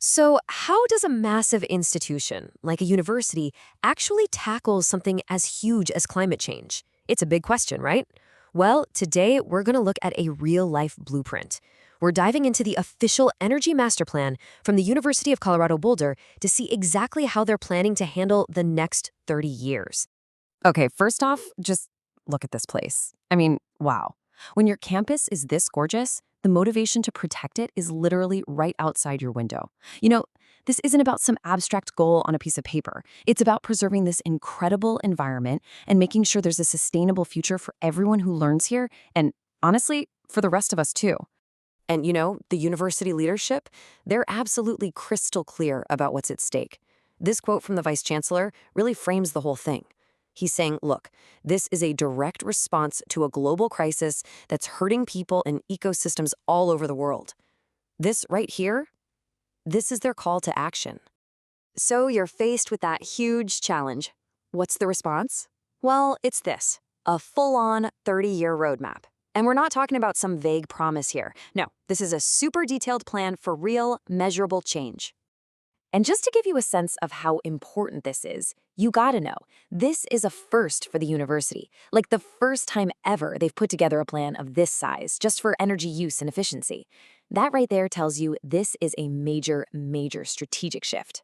So, how does a massive institution, like a university, actually tackle something as huge as climate change? It's a big question, right? Well, today we're going to look at a real life blueprint. We're diving into the official Energy Master Plan from the University of Colorado Boulder to see exactly how they're planning to handle the next 30 years. Okay, first off, just look at this place. I mean, wow. When your campus is this gorgeous, the motivation to protect it is literally right outside your window. You know, this isn't about some abstract goal on a piece of paper. It's about preserving this incredible environment and making sure there's a sustainable future for everyone who learns here and, honestly, for the rest of us too. And the university leadership, they're absolutely crystal clear about what's at stake. This quote from the vice chancellor really frames the whole thing. He's saying, look, this is a direct response to a global crisis that's hurting people and ecosystems all over the world. This right here, this is their call to action. So you're faced with that huge challenge. What's the response? Well, it's this, a full-on 30-year roadmap. And we're not talking about some vague promise here. No, this is a super detailed plan for real, measurable change. And just to give you a sense of how important this is, you gotta know, this is a first for the university. Like the first time ever they've put together a plan of this size, just for energy use and efficiency. That right there tells you this is a major, major strategic shift.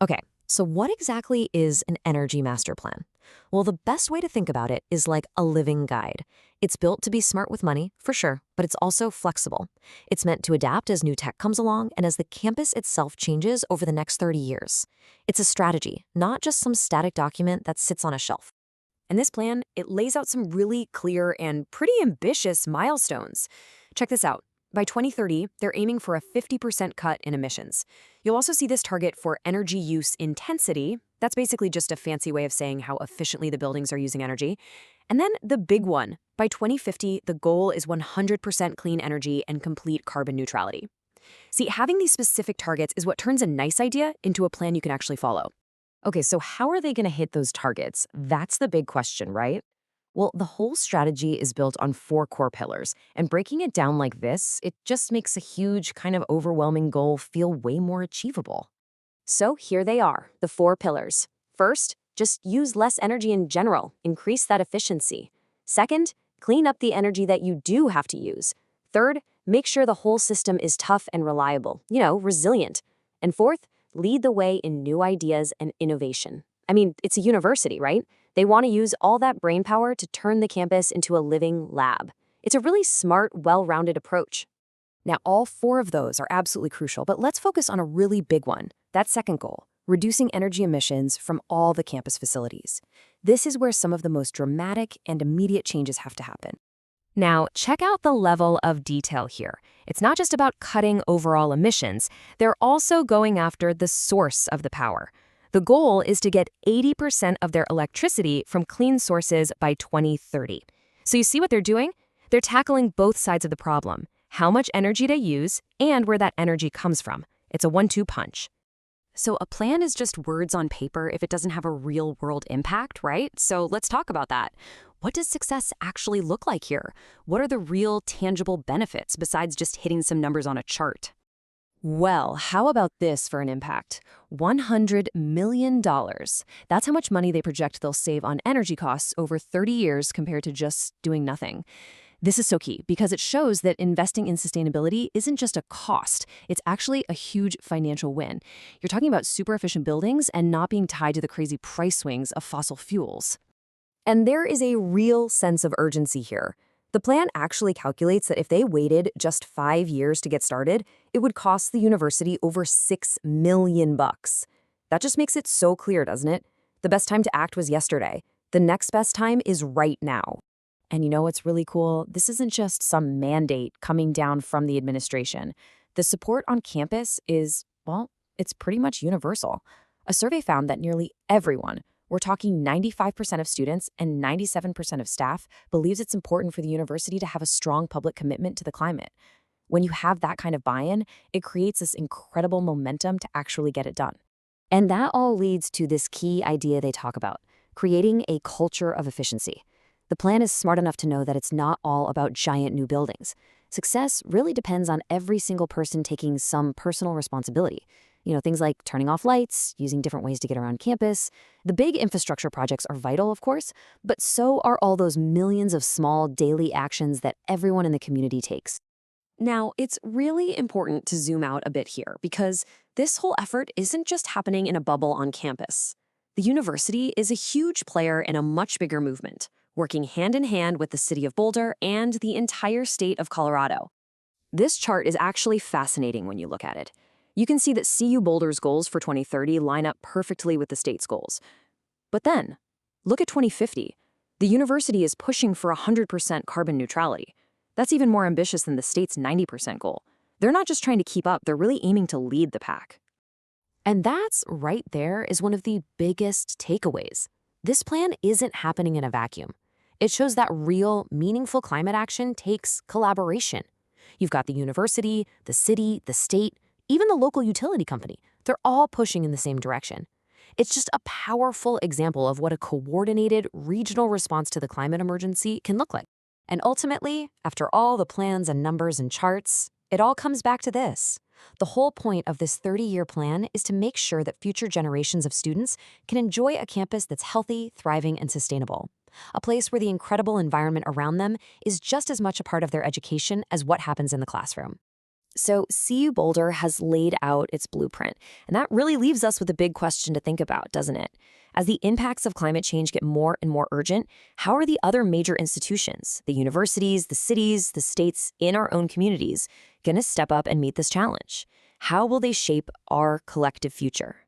Okay, so what exactly is an energy master plan? Well, the best way to think about it is like a living guide. It's built to be smart with money, for sure, but it's also flexible. It's meant to adapt as new tech comes along and as the campus itself changes over the next 30 years. It's a strategy, not just some static document that sits on a shelf. And this plan, it lays out some really clear and pretty ambitious milestones. Check this out. By 2030, they're aiming for a 50% cut in emissions. You'll also see this target for energy use intensity. That's basically just a fancy way of saying how efficiently the buildings are using energy. And then the big one. By 2050, the goal is 100% clean energy and complete carbon neutrality. See, having these specific targets is what turns a nice idea into a plan you can actually follow. Okay, so how are they going to hit those targets? That's the big question, right? Well, the whole strategy is built on 4 core pillars, and breaking it down like this, it just makes a huge, kind of overwhelming goal feel way more achievable. So here they are, the 4 pillars. First, just use less energy in general, increase that efficiency. Second, clean up the energy that you do have to use. Third, make sure the whole system is tough and reliable, resilient. And fourth, lead the way in new ideas and innovation. I mean, it's a university, right? They want to use all that brainpower to turn the campus into a living lab. It's a really smart, well-rounded approach. Now, all 4 of those are absolutely crucial, but let's focus on a really big one. That second goal, reducing energy emissions from all the campus facilities. This is where some of the most dramatic and immediate changes have to happen. Now, check out the level of detail here. It's not just about cutting overall emissions. They're also going after the source of the power. The goal is to get 80% of their electricity from clean sources by 2030. So you see what they're doing? They're tackling both sides of the problem, how much energy they use and where that energy comes from. It's a 1-2 punch. So a plan is just words on paper if it doesn't have a real-world impact, right? So let's talk about that. What does success actually look like here? What are the real, tangible benefits besides just hitting some numbers on a chart? Well, how about this for an impact? $100 million. That's how much money they project they'll save on energy costs over 30 years compared to just doing nothing. This is so key because it shows that investing in sustainability isn't just a cost. It's actually a huge financial win. You're talking about super efficient buildings and not being tied to the crazy price swings of fossil fuels. And there is a real sense of urgency here. The plan actually calculates that if they waited just 5 years to get started, it would cost the university over $6 million. That just makes it so clear, doesn't it? The best time to act was yesterday. The next best time is right now. And you know what's really cool? This isn't just some mandate coming down from the administration. The support on campus is, well, it's pretty much universal. A survey found that nearly everyone, we're talking 95% of students and 97% of staff, believes it's important for the university to have a strong public commitment to the climate. When you have that kind of buy-in, it creates this incredible momentum to actually get it done. And that all leads to this key idea they talk about, creating a culture of efficiency. The plan is smart enough to know that it's not all about giant new buildings. Success really depends on every single person taking some personal responsibility. Things like turning off lights, using different ways to get around campus. The big infrastructure projects are vital, of course, but so are all those millions of small daily actions that everyone in the community takes. Now, it's really important to zoom out a bit here because this whole effort isn't just happening in a bubble on campus. The university is a huge player in a much bigger movement, working hand in hand with the city of Boulder and the entire state of Colorado. This chart is actually fascinating when you look at it. You can see that CU Boulder's goals for 2030 line up perfectly with the state's goals. But then, look at 2050. The university is pushing for 100% carbon neutrality. That's even more ambitious than the state's 90% goal. They're not just trying to keep up, they're really aiming to lead the pack. And that's right there is one of the biggest takeaways. This plan isn't happening in a vacuum. It shows that real, meaningful climate action takes collaboration. You've got the university, the city, the state, even the local utility company. They're all pushing in the same direction. It's just a powerful example of what a coordinated regional response to the climate emergency can look like. And ultimately, after all the plans and numbers and charts, it all comes back to this. The whole point of this 30-year plan is to make sure that future generations of students can enjoy a campus that's healthy, thriving, and sustainable. A place where the incredible environment around them is just as much a part of their education as what happens in the classroom. So CU Boulder has laid out its blueprint, and that really leaves us with a big question to think about, doesn't it? As the impacts of climate change get more and more urgent, how are the other major institutions, the universities, the cities, the states in our own communities, going to step up and meet this challenge? How will they shape our collective future?